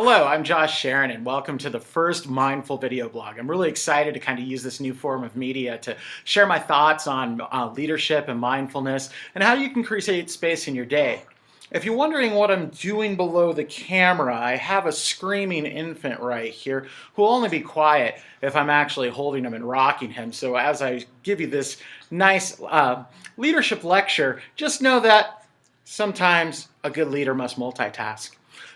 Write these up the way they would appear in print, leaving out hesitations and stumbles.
Hello, I'm Josh Sharon and welcome to the first Mindful video blog. I'm really excited to kind of use this new form of media to share my thoughts on leadership and mindfulness and how you can create space in your day. If you're wondering what I'm doing below the camera, I have a screaming infant right here who will only be quiet if I'm actually holding him and rocking him. So as I give you this nice leadership lecture, just know that sometimes a good leader must multitask.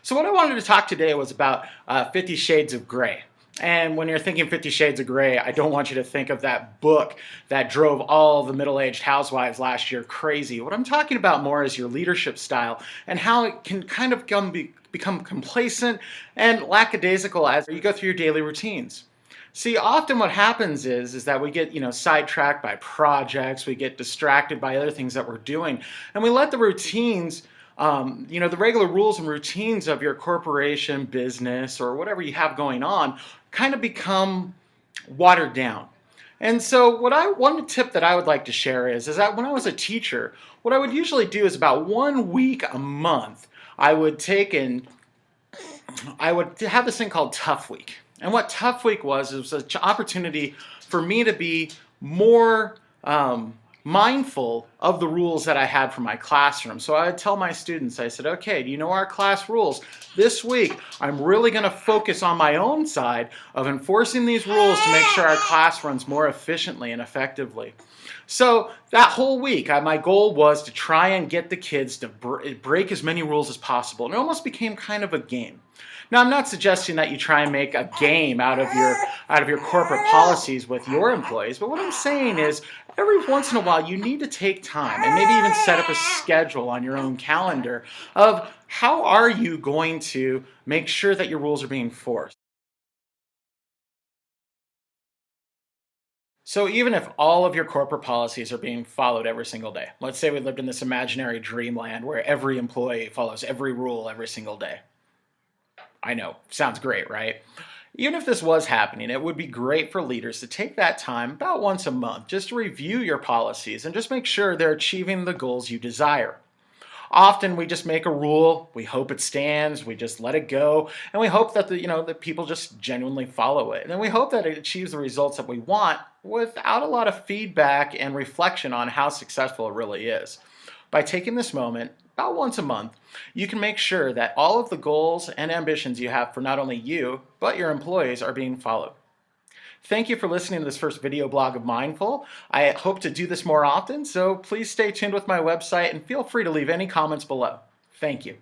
So what I wanted to talk today was about 50 Shades of Grey. And when you're thinking 50 Shades of Grey, I don't want you to think of that book that drove all the middle-aged housewives last year crazy. What I'm talking about more is your leadership style and how it can kind of become complacent and lackadaisical as you go through your daily routines. See, often what happens is that we get, sidetracked by projects, we get distracted by other things that we're doing, and we let the routines the regular rules and routines of your corporation, business, or whatever you have going on kind of become watered down. And so one tip that I would like to share is that when I was a teacher, what I would usually do is about 1 week a month, I would have this thing called Tough Week. And what Tough Week was an opportunity for me to be more mindful of the rules that I had for my classroom. So I would tell my students, I said, okay, do you know our class rules? This week, I'm really going to focus on my own side of enforcing these rules to make sure our class runs more efficiently and effectively. So that whole week, my goal was to try and get the kids to break as many rules as possible. And it almost became kind of a game. Now, I'm not suggesting that you try and make a game out of your corporate policies with your employees, but what I'm saying is every once in a while you need to take time and maybe even set up a schedule on your own calendar of how are you going to make sure that your rules are being enforced. So even if all of your corporate policies are being followed every single day, let's say we lived in this imaginary dreamland where every employee follows every rule every single day. I know, sounds great, right? Even if this was happening, it would be great for leaders to take that time about once a month just to review your policies and just make sure they're achieving the goals you desire. Often we just make a rule, we hope it stands, we just let it go, and we hope that the people just genuinely follow it. And then we hope that it achieves the results that we want without a lot of feedback and reflection on how successful it really is. By taking this moment, about once a month, you can make sure that all of the goals and ambitions you have for not only you, but your employees are being followed. Thank you for listening to this first video blog of Mindful. I hope to do this more often, so please stay tuned with my website and feel free to leave any comments below. Thank you.